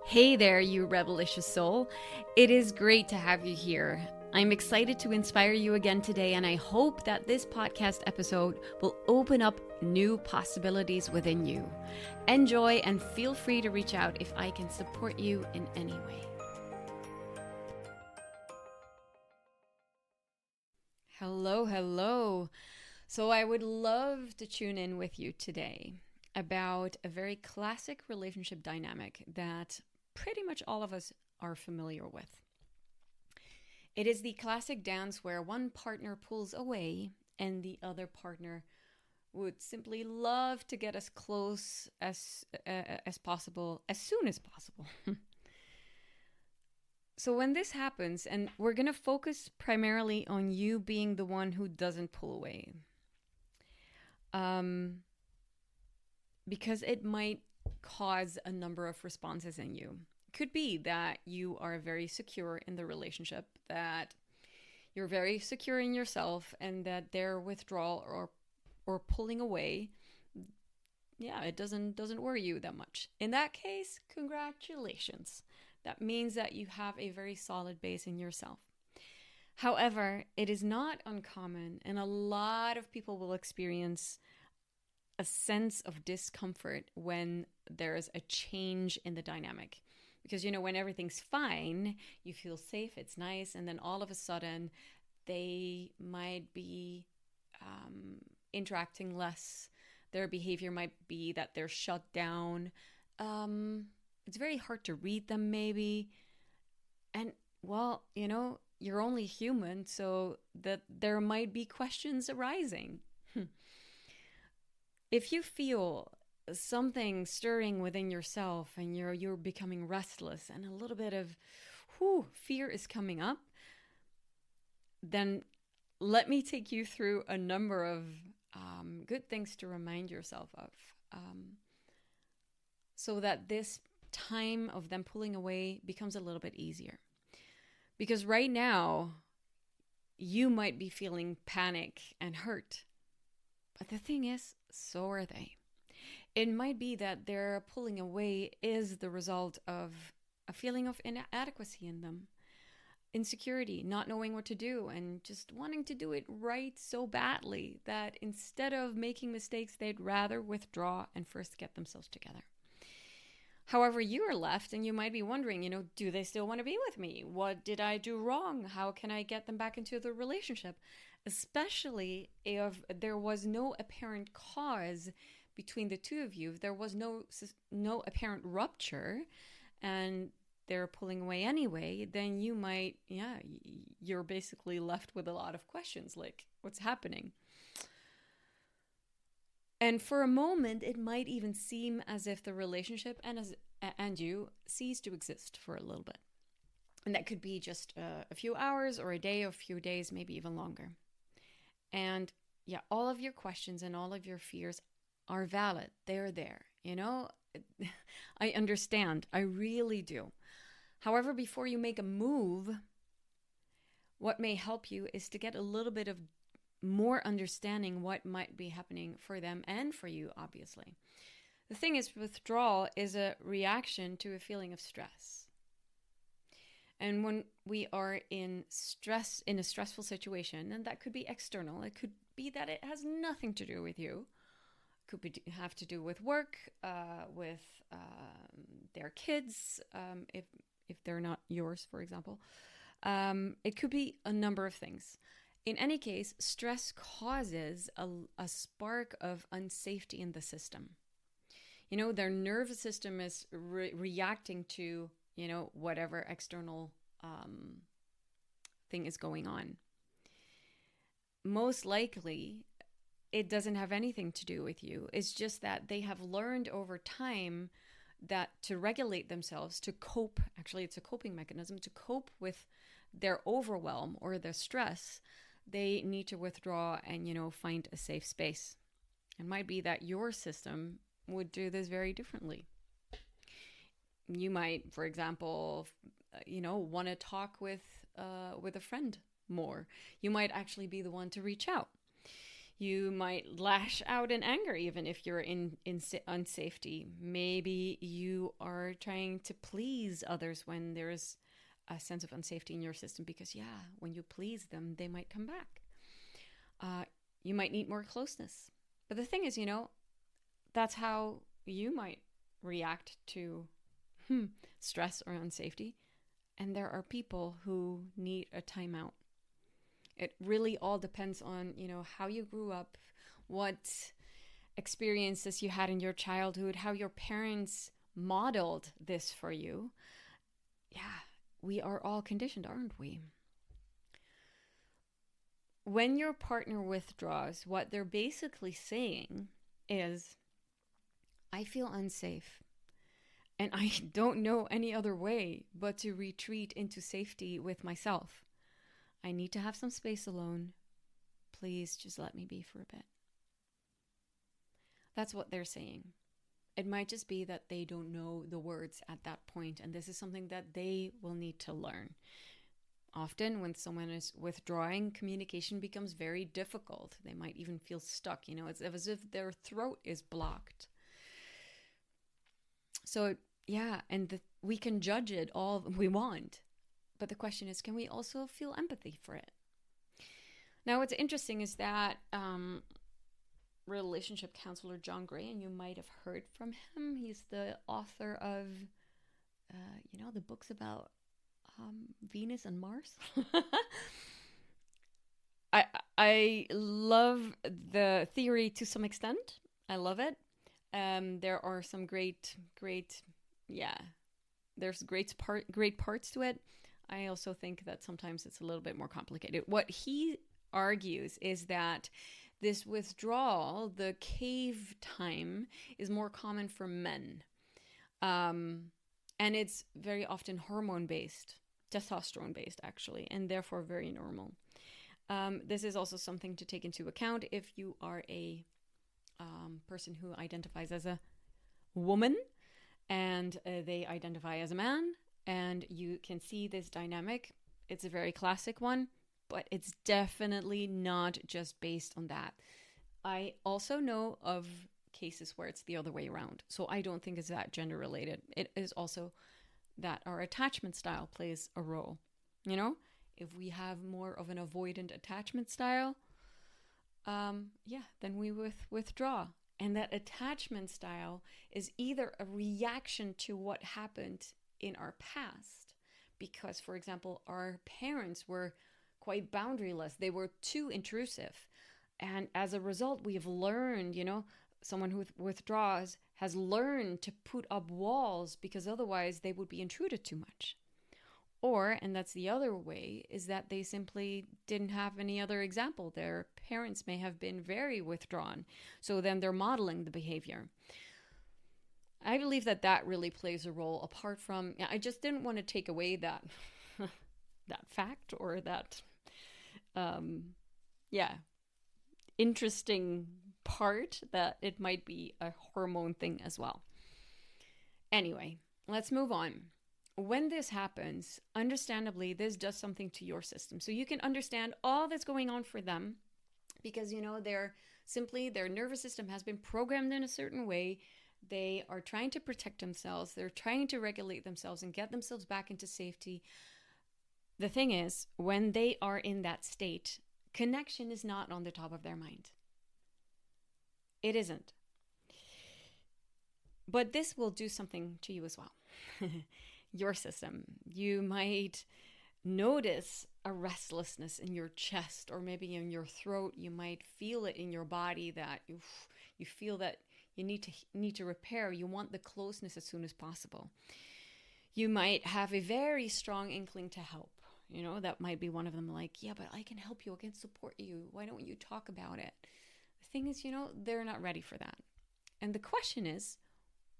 Hey there, you rebelicious soul. It is great to have you here. I'm excited to inspire you again today, and I hope that this podcast episode will open up new possibilities within you. Enjoy and feel free to reach out if I can support you in any way. Hello. So I would love to tune in with you today about a very classic relationship dynamic that pretty much all of us are familiar with. It is the classic dance where one partner pulls away and the other partner would simply love to get as close as possible, as soon as possible. So when this happens, and we're going to focus primarily on you being the one who doesn't pull away, because it might cause a number of responses in you. It could be that you are very secure in the relationship, that you're very secure in yourself, and that their withdrawal or pulling away, it doesn't worry you that much. In that case, congratulations. That means that you have a very solid base in yourself. However, it is not uncommon, and a lot of people will experience a sense of discomfort when there's a change in the dynamic. Because, when everything's fine, you feel safe, it's nice, and then all of a sudden, they might be interacting less. Their behavior might be that they're shut down. It's very hard to read them, maybe. And, you're only human, so that there might be questions arising. If you feel something stirring within yourself and you're becoming restless and a little bit of fear is coming up, then let me take you through a number of good things to remind yourself of, so that this time of them pulling away becomes a little bit easier. Because right now, you might be feeling panic and hurt. But the thing is, so are they. It might be that their pulling away is the result of a feeling of inadequacy in them, insecurity, not knowing what to do, and just wanting to do it right so badly that instead of making mistakes, they'd rather withdraw and first get themselves together. However, you are left and you might be wondering, do they still want to be with me? What did I do wrong? How can I get them back into the relationship? Especially if there was no apparent cause between the two of you, if there was no apparent rupture and they're pulling away anyway, then you might, you're basically left with a lot of questions like, what's happening? And for a moment, it might even seem as if the relationship and you cease to exist for a little bit. And that could be just a few hours or a day or a few days, maybe even longer. And all of your questions and all of your fears are valid. They're there. I understand. I really do. However, before you make a move, what may help you is to get a little bit of more understanding what might be happening for them and for you, obviously. The thing is, withdrawal is a reaction to a feeling of stress. And when we are in a stressful situation, and that could be external, it could be that it has nothing to do with you. It could have to do with work, with their kids, if they're not yours, for example. It could be a number of things. In any case, stress causes a spark of unsafety in the system. Their nervous system is reacting to, whatever external thing is going on. Most likely, it doesn't have anything to do with you. It's just that they have learned over time that to regulate themselves, to cope, actually it's a coping mechanism, to cope with their overwhelm or their stress, they need to withdraw and, find a safe space. It might be that your system would do this very differently. You might, for example, want to talk with a friend more. You might actually be the one to reach out. You might lash out in anger even if you're in unsafety. Maybe you are trying to please others when there's a sense of unsafety in your system, because when you please them, they might come back. You might need more closeness. But the thing is, that's how you might react to stress or unsafety. And there are people who need a timeout. It really all depends on, how you grew up, what experiences you had in your childhood, how your parents modeled this for you. We are all conditioned, aren't we? When your partner withdraws, what they're basically saying is, I feel unsafe. And I don't know any other way but to retreat into safety with myself. I need to have some space alone. Please just let me be for a bit. That's what they're saying. It might just be that they don't know the words at that point, and this is something that they will need to learn. Often when someone is withdrawing, communication becomes very difficult. They might even feel stuck, it's as if their throat is blocked. So, we can judge it all we want. But the question is, can we also feel empathy for it? Now, what's interesting is that relationship counselor John Gray, and you might have heard from him. He's the author of, the books about Venus and Mars. I love the theory to some extent. I love it. There are some great, there's great parts to it. I also think that sometimes it's a little bit more complicated. What he argues is that this withdrawal, the cave time, is more common for men. And it's very often hormone-based, testosterone-based actually, and therefore very normal. This is also something to take into account if you are a person who identifies as a woman and they identify as a man, and you can see this dynamic. It's a very classic one, but it's definitely not just based on that. I also know of cases where it's the other way around, so I don't think it's that gender related. It is also that our attachment style plays a role. If we have more of an avoidant attachment style, then we withdraw. And that attachment style is either a reaction to what happened in our past, because, for example, our parents were quite boundaryless. They were too intrusive. And as a result, we have learned, someone who withdraws has learned to put up walls because otherwise they would be intruded too much. Or, and that's the other way, is that they simply didn't have any other example. Their parents may have been very withdrawn, so then they're modeling the behavior. I believe that really plays a role, apart from, I just didn't want to take away that that fact or that, interesting part that it might be a hormone thing as well. Anyway, let's move on. When this happens, understandably, this does something to your system. So you can understand all that's going on for them because, their nervous system has been programmed in a certain way. They are trying to protect themselves. They're trying to regulate themselves and get themselves back into safety. The thing is, when they are in that state, connection is not on the top of their mind. It isn't. But this will do something to you as well. Your system. You might notice a restlessness in your chest or maybe in your throat. You might feel it in your body that you feel that you need to repair. You want the closeness as soon as possible. You might have a very strong inkling to help. That might be one of them, like, yeah, but I can help you. I can support you. Why don't you talk about it? The thing is, they're not ready for that. And the question is,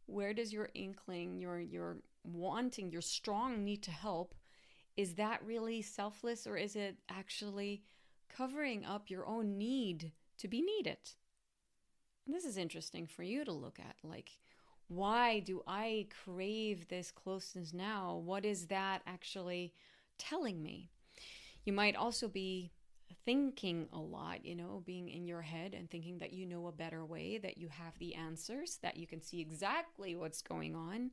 where does your inkling, your wanting, your strong need to help, is that really selfless, or is it actually covering up your own need to be needed? And this is interesting for you to look at. Like, why do I crave this closeness now? What is that actually telling me? You might also be thinking a lot, being in your head and thinking that you know a better way, that you have the answers, that you can see exactly what's going on.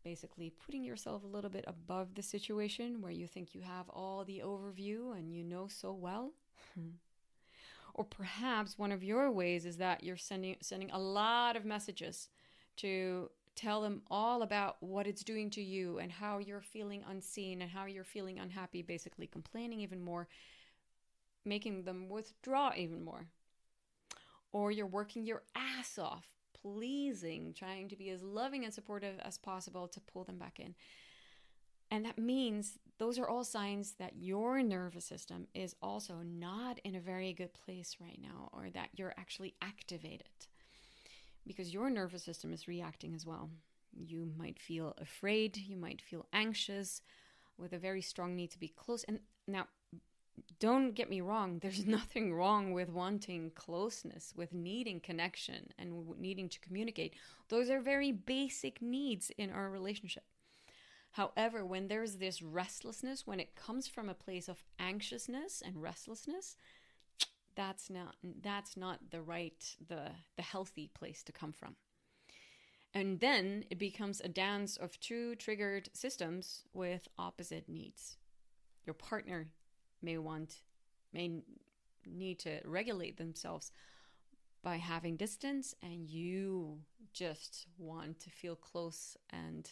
Basically putting yourself a little bit above the situation where you think you have all the overview and you know so well. Or perhaps one of your ways is that you're sending a lot of messages to tell them all about what it's doing to you and how you're feeling unseen and how you're feeling unhappy, basically complaining even more, making them withdraw even more. Or you're working your ass off, pleasing, trying to be as loving and supportive as possible to pull them back in. And that means those are all signs that your nervous system is also not in a very good place right now, or that you're actually activated, because your nervous system is reacting as well. You might feel afraid, you might feel anxious, with a very strong need to be close. And now, don't get me wrong, there's nothing wrong with wanting closeness, with needing connection and needing to communicate. Those are very basic needs in our relationship. However, when there's this restlessness, when it comes from a place of anxiousness and restlessness, that's not the healthy place to come from. And then it becomes a dance of two triggered systems with opposite needs. Your partner may need to regulate themselves by having distance, and you just want to feel close and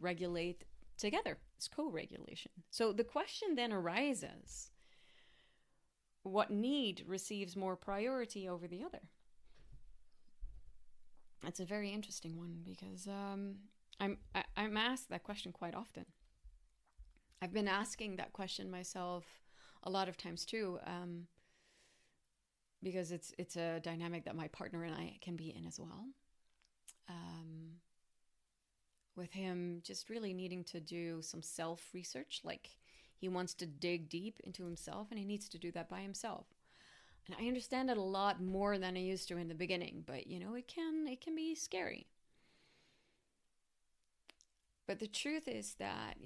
regulate together. It's co-regulation. So the question then arises, what need receives more priority over the other? It's a very interesting one, because I'm asked that question quite often. I've been asking that question myself a lot of times too, because it's a dynamic that my partner and I can be in as well. With him just really needing to do some self-research, like he wants to dig deep into himself, and he needs to do that by himself. And I understand it a lot more than I used to in the beginning, but it can be scary. But the truth is that,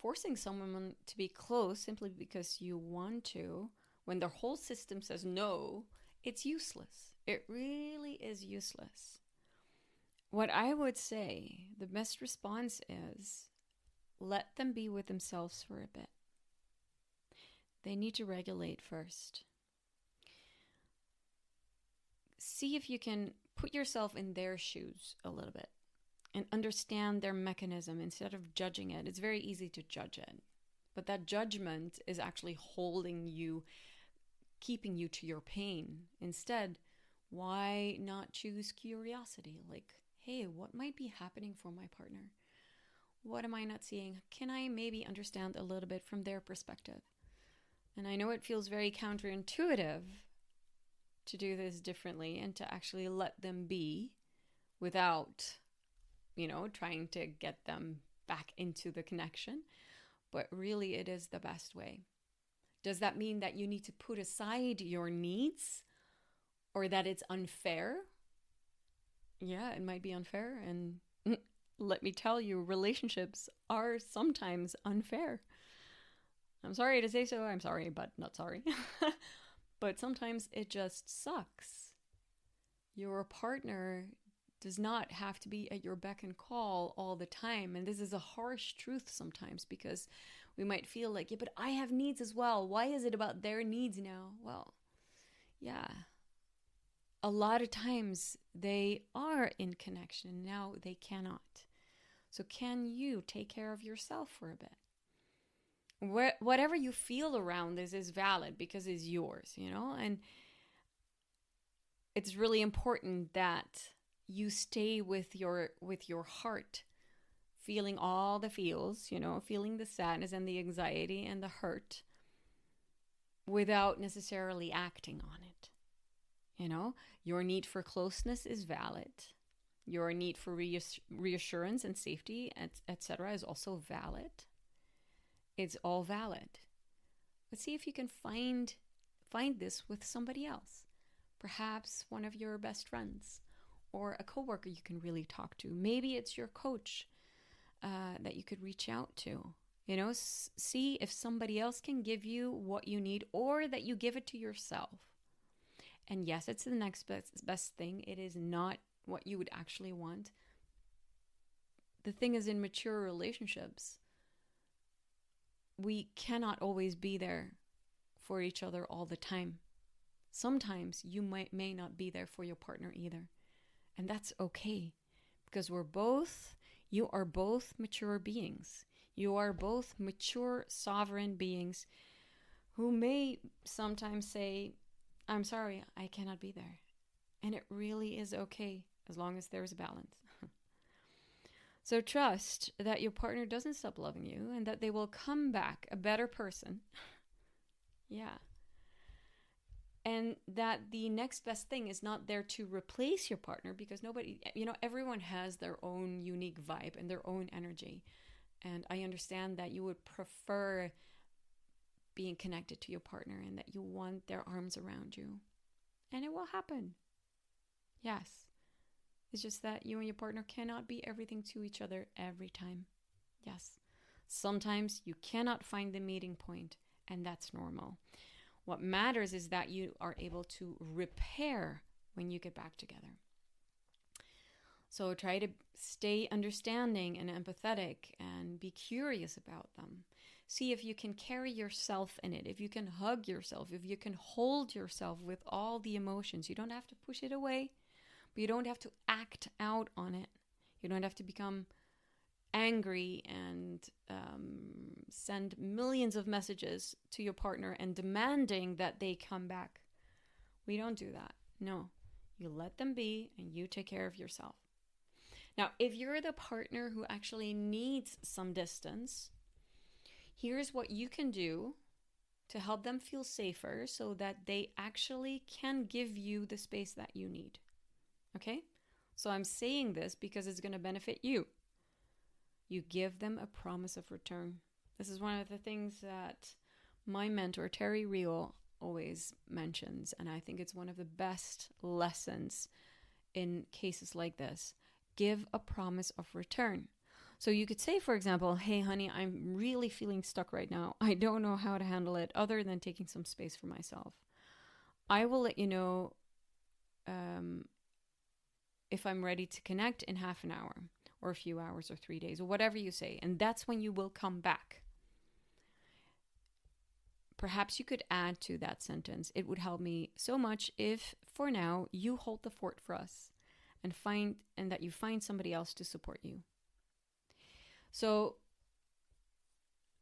forcing someone to be close simply because you want to, when their whole system says no, it's useless. It really is useless. What I would say, the best response is, let them be with themselves for a bit. They need to regulate first. See if you can put yourself in their shoes a little bit and understand their mechanism instead of judging it. It's very easy to judge it, but that judgment is actually holding you, keeping you to your pain. Instead, why not choose curiosity? Like, hey, what might be happening for my partner? What am I not seeing? Can I maybe understand a little bit from their perspective? And I know it feels very counterintuitive to do this differently and to actually let them be without, trying to get them back into the connection. But really, it is the best way. Does that mean that you need to put aside your needs, or that it's unfair? Yeah, it might be unfair. And let me tell you, relationships are sometimes unfair. I'm sorry to say so. I'm sorry, but not sorry. But sometimes it just sucks. Your partner does not have to be at your beck and call all the time. And this is a harsh truth sometimes, because we might feel like, yeah, but I have needs as well. Why is it about their needs now? Well, yeah. A lot of times they are in connection. Now they cannot. So can you take care of yourself for a bit? Whatever you feel around this is valid because it's yours, and it's really important that you stay with your heart, feeling all the feels, feeling the sadness and the anxiety and the hurt without necessarily acting on it. Your need for closeness is valid. Your need for reassurance and safety, etc., is also valid. It's all valid. But see if you can find this with somebody else. Perhaps one of your best friends, or a coworker you can really talk to. Maybe it's your coach that you could reach out to. See if somebody else can give you what you need, or that you give it to yourself. And yes, it's the next best thing. It is not what you would actually want. The thing is, in mature relationships, we cannot always be there for each other all the time. Sometimes you may not be there for your partner either. And that's okay, because you are both mature beings. You are both mature, sovereign beings who may sometimes say, I'm sorry, I cannot be there. And it really is okay, as long as there's a balance. So trust that your partner doesn't stop loving you, and that they will come back a better person. Yeah. And that the next best thing is not there to replace your partner, because everyone has their own unique vibe and their own energy. And I understand that you would prefer being connected to your partner and that you want their arms around you. And it will happen. Yes. It's just that you and your partner cannot be everything to each other every time. Yes. Sometimes you cannot find the meeting point, and that's normal. What matters is that you are able to repair when you get back together. So try to stay understanding and empathetic and be curious about them. See if you can carry yourself in it, if you can hug yourself, if you can hold yourself with all the emotions. You don't have to push it away, but you don't have to act out on it. You don't have to become angry and send millions of messages to your partner and demanding that they come back. We don't do that. No, you let them be and you take care of yourself. Now, if you're the partner who actually needs some distance, here's what you can do to help them feel safer so that they actually can give you the space that you need. Okay? So I'm saying this because it's going to benefit you. You give them a promise of return. This is one of the things that my mentor, Terry Real, always mentions. And I think it's one of the best lessons in cases like this. Give a promise of return. So you could say, for example, hey, honey, I'm really feeling stuck right now. I don't know how to handle it other than taking some space for myself. I will let you know if I'm ready to connect in half an hour or a few hours or 3 days or whatever you say. And that's when you will come back. Perhaps you could add to that sentence, it would help me so much if for now you hold the fort for us and that you find somebody else to support you. So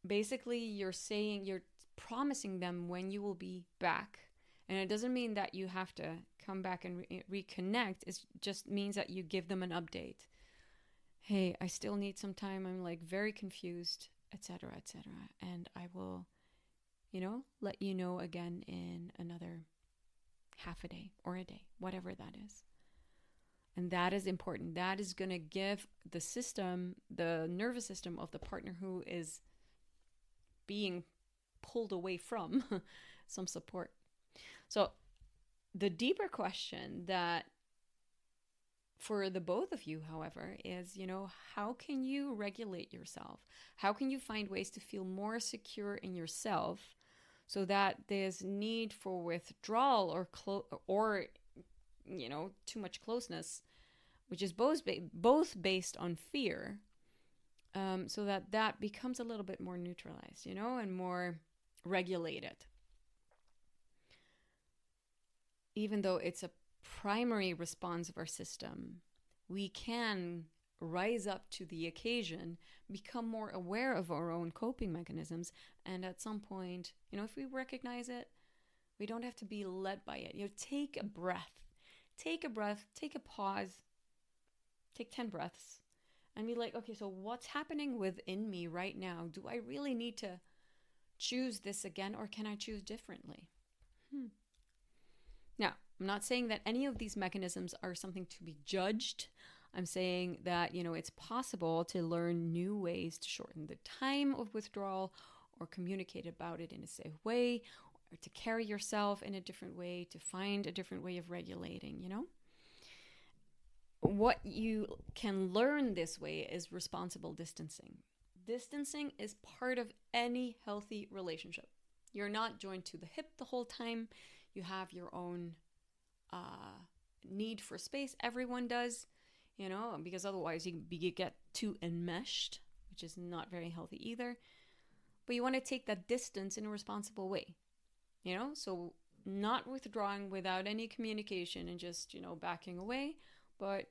basically you're promising them when you will be back. And it doesn't mean that you have to come back and reconnect. It just means that you give them an update. Hey, I still need some time. I'm very confused, etc., etc. And I will, let you know again in another half a day or a day, whatever that is. And that is important. That is going to give the nervous system of the partner who is being pulled away from some support. So the deeper question that for the both of you, however, is, how can you regulate yourself? How can you find ways to feel more secure in yourself so that this need for withdrawal or too much closeness, which is both based on fear, so that becomes a little bit more neutralized, and more regulated. Even though it's a primary response of our system, we can rise up to the occasion, become more aware of our own coping mechanisms, and at some point, if we recognize it, we don't have to be led by it. Take a breath, take a pause, take 10 breaths, and be like, okay, so what's happening within me right now? Do I really need to choose this again, or can I choose differently? Now, I'm not saying that any of these mechanisms are something to be judged. I'm saying that, it's possible to learn new ways to shorten the time of withdrawal or communicate about it in a safe way, or to carry yourself in a different way, to find a different way of regulating, What you can learn this way is responsible distancing. Distancing is part of any healthy relationship. You're not joined to the hip the whole time. You have your own need for space. Everyone does, because otherwise you get too enmeshed, which is not very healthy either. But you want to take that distance in a responsible way, so not withdrawing without any communication and just, backing away, but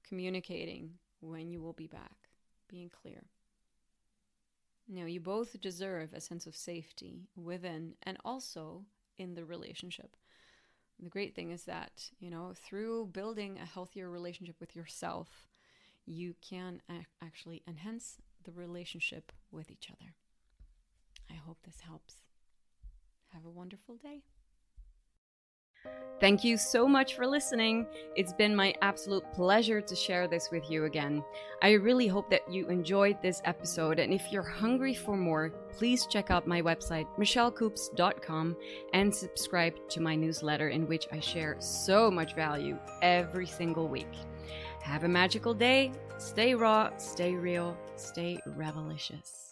communicating when you will be back, being clear. You both deserve a sense of safety within and also in the relationship. The great thing is that, through building a healthier relationship with yourself, you can actually enhance the relationship with each other. I hope this helps. Have a wonderful day. Thank you so much for listening. It's been my absolute pleasure to share this with you again. I really hope that you enjoyed this episode, and if you're hungry for more, please check out my website, michellekoops.com, and subscribe to my newsletter, in which I share so much value every single week. Have a magical day. Stay raw, stay real, stay revelicious.